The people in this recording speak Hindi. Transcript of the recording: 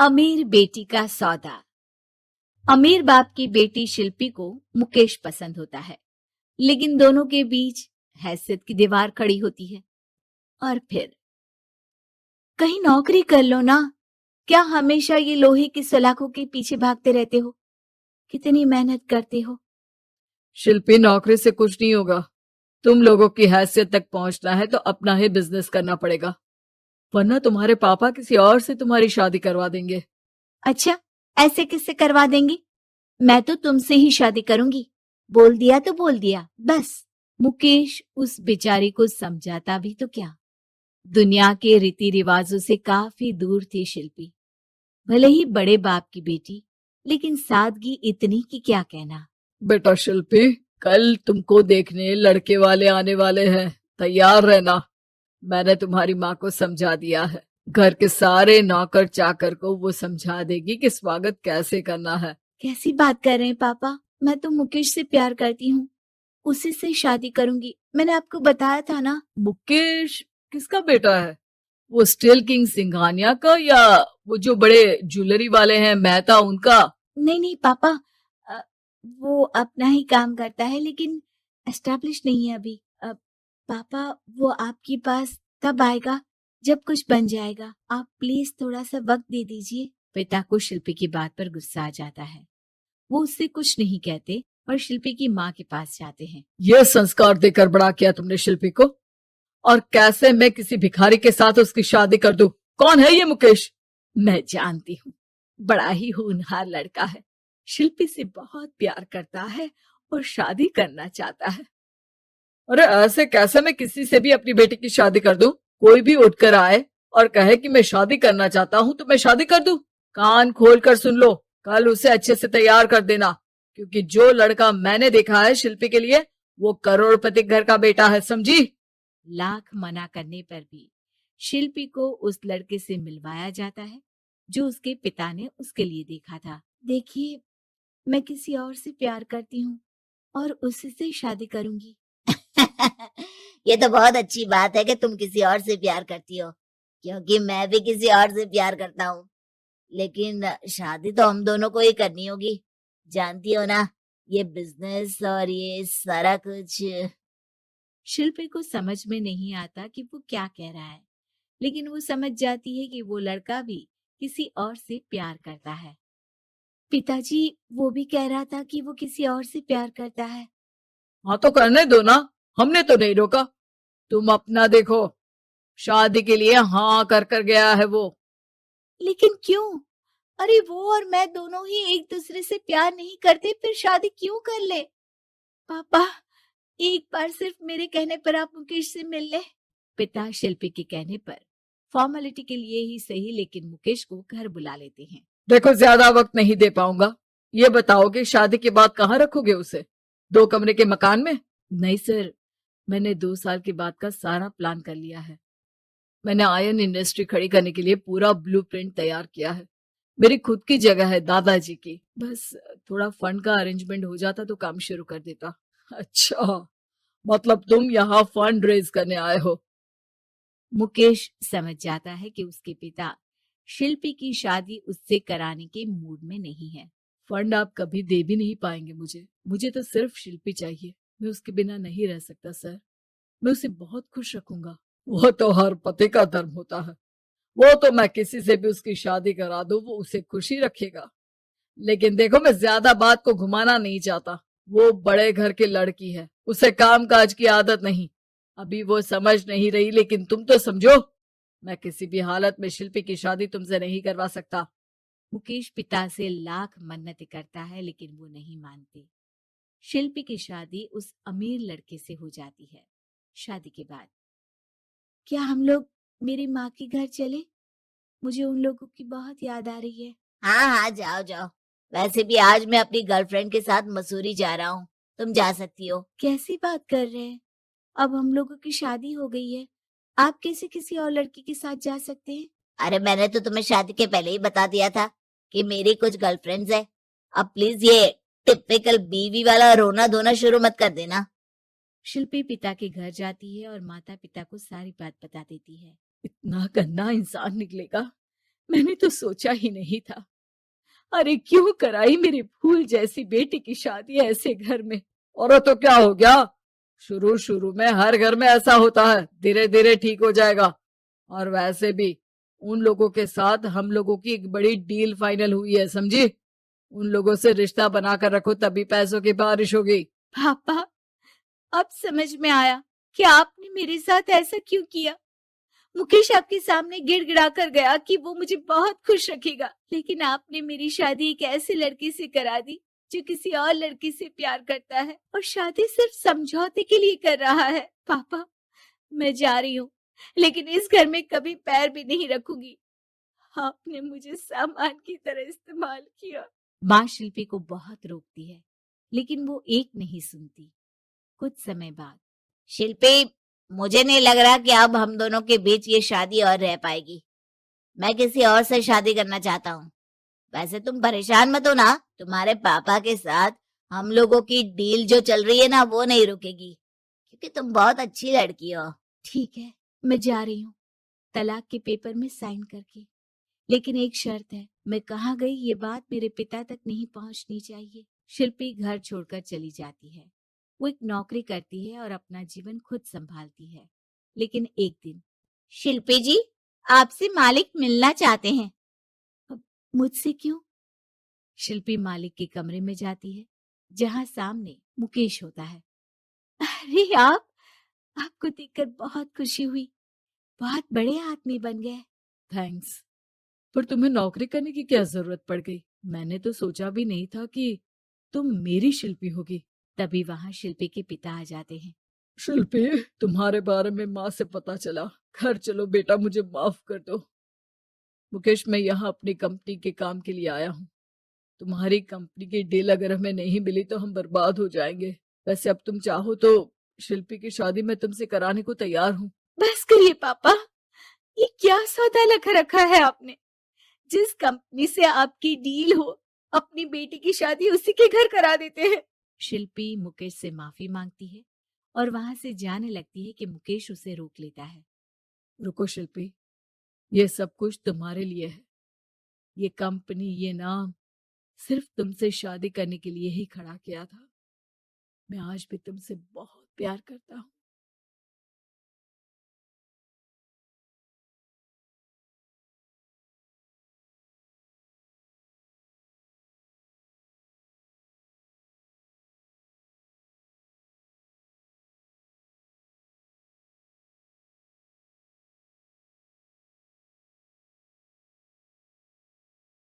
अमीर बेटी का सौदा। अमीर बाप की बेटी शिल्पी को मुकेश पसंद होता है, लेकिन दोनों के बीच हैसियत की दीवार खड़ी होती है। और फिर कहीं नौकरी कर लो ना, क्या हमेशा ये लोहे की सलाखों के पीछे भागते रहते हो? कितनी मेहनत करते हो। शिल्पी, नौकरी से कुछ नहीं होगा। तुम लोगों की हैसियत तक पहुंचना है तो अपना ही बिजनेस करना पड़ेगा, वरना तुम्हारे पापा किसी और से तुम्हारी शादी करवा देंगे। अच्छा, ऐसे किससे करवा देंगे? मैं तो तुमसे ही शादी करूंगी। बोल दिया तो बोल दिया, बस। मुकेश उस बेचारी को समझाता भी तो क्या। दुनिया के रीति रिवाजों से काफी दूर थी शिल्पी। भले ही बड़े बाप की बेटी, लेकिन सादगी इतनी कि क्या कहना। बेटा शिल्पी, कल तुमको देखने लड़के वाले आने वाले हैं, तैयार रहना। मैंने तुम्हारी माँ को समझा दिया है। घर के सारे नौकर चाकर को वो समझा देगी कि स्वागत कैसे करना है। कैसी बात कर रहे हैं पापा? मैं तो मुकेश से प्यार करती हूँ, उसी से शादी करूंगी। मैंने आपको बताया था ना। मुकेश किसका बेटा है? वो स्टील किंग सिंघानिया का, या वो जो बड़े ज्वेलरी वाले हैं मेहता, उनका? नहीं नहीं पापा, वो अपना ही काम करता है, लेकिन एस्टेब्लिश नहीं है अभी। पापा, वो आपके पास तब आएगा जब कुछ बन जाएगा। आप प्लीज थोड़ा सा वक्त दे दीजिए। पिता को शिल्पी की बात पर गुस्सा आ जाता है। वो उससे कुछ नहीं कहते और शिल्पी की माँ के पास जाते हैं। ये संस्कार देकर बड़ा किया तुमने शिल्पी को, और कैसे मैं किसी भिखारी के साथ उसकी शादी कर दूं? कौन है ये मुकेश? मैं जानती हूँ, बड़ा ही होनहार लड़का है। शिल्पी से बहुत प्यार करता है और शादी करना चाहता है। अरे ऐसे कैसे मैं किसी से भी अपनी बेटी की शादी कर दूं? कोई भी उठकर आए और कहे कि मैं शादी करना चाहता हूं तो मैं शादी कर दूं? कान खोल कर सुन लो, कल उसे अच्छे से तैयार कर देना, क्योंकि जो लड़का मैंने देखा है शिल्पी के लिए, वो करोड़पति घर का बेटा है, समझी? लाख मना करने पर भी शिल्पी को उस लड़के से मिलवाया जाता है जो उसके पिता ने उसके लिए देखा था। देखिए, मैं किसी और से प्यार करती हूँ और उसी से शादी करूंगी। ये तो बहुत अच्छी बात है कि तुम किसी और से प्यार करती हो, क्योंकि मैं भी किसी और से प्यार करता हूँ। लेकिन शादी तो हम दोनों को ही करनी होगी, जानती हो ना, ये बिजनेस और ये सारा कुछ। शिल्पी को समझ में नहीं आता कि वो क्या कह रहा है, लेकिन वो समझ जाती है कि वो लड़का भी किसी और से प्यार करता है। पिताजी, वो भी कह रहा था कि वो किसी और से प्यार करता है। हाँ तो करने दो ना, हमने तो नहीं रोका। तुम अपना देखो, शादी के लिए हाँ कर गया है वो। लेकिन क्यों? अरे वो और मैं दोनों ही एक दूसरे से प्यार नहीं करते, फिर शादी क्यों कर ले? पापा, एक बार सिर्फ मेरे कहने पर आप मुकेश से मिल ले। पिता शिल्पी के कहने पर फॉर्मेलिटी के लिए ही सही, लेकिन मुकेश को घर बुला लेते हैं। देखो, ज्यादा वक्त नहीं दे पाऊंगा। ये बताओ कि शादी के बाद कहाँ रखोगे उसे? 2 कमरे के मकान में? नहीं सर, मैंने 2 साल के बाद का सारा प्लान कर लिया है। मैंने आयरन इंडस्ट्री खड़ी करने के लिए पूरा ब्लूप्रिंट तैयार किया है। मेरी खुद की जगह है दादाजी की, बस थोड़ा फंड का अरेंजमेंट हो जाता तो काम शुरू कर देता। अच्छा, मतलब तुम यहाँ फंड रेज करने आए हो? मुकेश समझ जाता है कि उसके पिता शिल्पी की शादी उससे कराने के मूड में नहीं है। फंड आप कभी दे भी नहीं पाएंगे मुझे तो सिर्फ शिल्पी चाहिए। मैं उसके बिना नहीं रह सकता सर। मैं उसे बहुत खुश रखूंगा। वो तो हर पति का धर्म होता है। वो तो मैं किसी से भी उसकी शादी करा दूं, वो उसे खुशी रखेगा। लेकिन देखो, मैं ज्यादा बात को घुमाना नहीं चाहता। वो बड़े घर की लड़की है, उसे काम काज की आदत नहीं। अभी वो समझ नहीं रही, लेकिन तुम तो समझो। मैं किसी भी हालत में शिल्पी की शादी तुमसे नहीं करवा सकता। मुकेश पिता से लाख मन्नतें करता है, लेकिन वो नहीं मानते। शिल्पी की शादी उस अमीर लड़के से हो जाती है। शादी के बाद क्या हम लोग मेरी माँ के घर चले? मुझे उन लोगों की बहुत याद आ रही है। हाँ हाँ, जाओ जाओ। वैसे भी आज मैं अपनी गर्लफ्रेंड के साथ मसूरी जा रहा हूँ, तुम जा सकती हो। कैसी बात कर रहे हैं? अब हम लोगों की शादी हो गई है, आप कैसे किसी और लड़की के साथ जा सकते हैं? अरे मैंने तो तुम्हें शादी के पहले ही बता दिया था कि मेरी कुछ गर्लफ्रेंड्स है। अब प्लीज ये टिपिकल बीवी वाला रोना धोना शुरू मत कर देना। शिल्पी पिता के घर जाती है और माता पिता को सारी बात बता देती है। इतना गंदा इंसान निकलेगा, मैंने तो सोचा ही नहीं था। अरे क्यों कराई मेरी फूल जैसी बेटी की शादी ऐसे घर में। और तो क्या हो गया, शुरू शुरू में हर घर में ऐसा होता है, धीरे धीरे ठीक हो जाएगा। और वैसे भी उन लोगों के साथ हम लोगों की एक बड़ी डील फाइनल हुई है, समझी। उन लोगों से रिश्ता बनाकर रखो, तभी पैसों की बारिश होगी। पापा, अब समझ में आया कि आपने मेरे साथ ऐसा क्यों किया। मुकेश आपके सामने गिड़गिड़ा कर गया कि वो मुझे बहुत खुश रखेगा, लेकिन आपने मेरी शादी एक ऐसे लड़के से करा दी जो किसी और लड़की से प्यार करता है और शादी सिर्फ समझौते के लिए कर रहा है। पापा, मैं जा रही हूँ, लेकिन इस घर में कभी पैर भी नहीं रखूंगी। आपने मुझे सामान की तरह इस्तेमाल किया। माँ शिल्पी को बहुत रोकती है, लेकिन वो एक नहीं सुनती। कुछ समय बाद, शिल्पी, मुझे नहीं लग रहा कि अब हम दोनों के बीच ये शादी और रह पाएगी। मैं किसी और से शादी करना चाहता हूँ। वैसे तुम परेशान मत हो ना, तुम्हारे पापा के साथ हम लोगों की डील जो चल रही है ना, वो नहीं रुकेगी, क्योंकि तुम बहुत अच्छी लड़की हो। ठीक है, मैं जा रही हूँ, तलाक के पेपर में साइन करके। लेकिन एक शर्त है, मैं कहाँ गई ये बात मेरे पिता तक नहीं पहुंचनी चाहिए। शिल्पी घर छोड़कर चली जाती है। वो एक नौकरी करती है और अपना जीवन खुद संभालती है। लेकिन एक दिन, शिल्पी जी, आपसे मालिक मिलना चाहते हैं। अब मुझसे क्यों? शिल्पी मालिक के कमरे में जाती है, जहां सामने मुकेश होता है। अरे आप, आपको देखकर बहुत खुशी हुई, बहुत बड़े आदमी बन गए। थैंक्स, पर तुम्हें नौकरी करने की क्या जरूरत पड़ गई। मैंने तो सोचा भी नहीं था कि तुम मेरी शिल्पी होगी। तभी वहां शिल्पी के पिता आ जाते हैं। शिल्पी, तुम्हारे बारे में माँ से पता चला। घर चलो बेटा, मुझे माफ कर दो। मुकेश, मैं यहाँ अपनी कंपनी के काम के लिए आया हूँ। तुम्हारी कंपनी की डील अगर हमें नहीं मिली तो हम बर्बाद हो जाएंगे। वैसे अब तुम चाहो तो शिल्पी की शादी मैं तुमसे कराने को तैयार हूँ। बस करिए पापा, ये क्या सौदा लगा रखा है आपने। जिस कंपनी से आपकी डील हो, अपनी बेटी की शादी उसी के घर करा देते हैं। शिल्पी मुकेश से माफी मांगती है और वहां से जाने लगती है कि मुकेश उसे रोक लेता है। रुको शिल्पी, ये सब कुछ तुम्हारे लिए है। ये कंपनी, ये नाम सिर्फ तुमसे शादी करने के लिए ही खड़ा किया था। मैं आज भी तुमसे बहुत प्यार करता हूँ।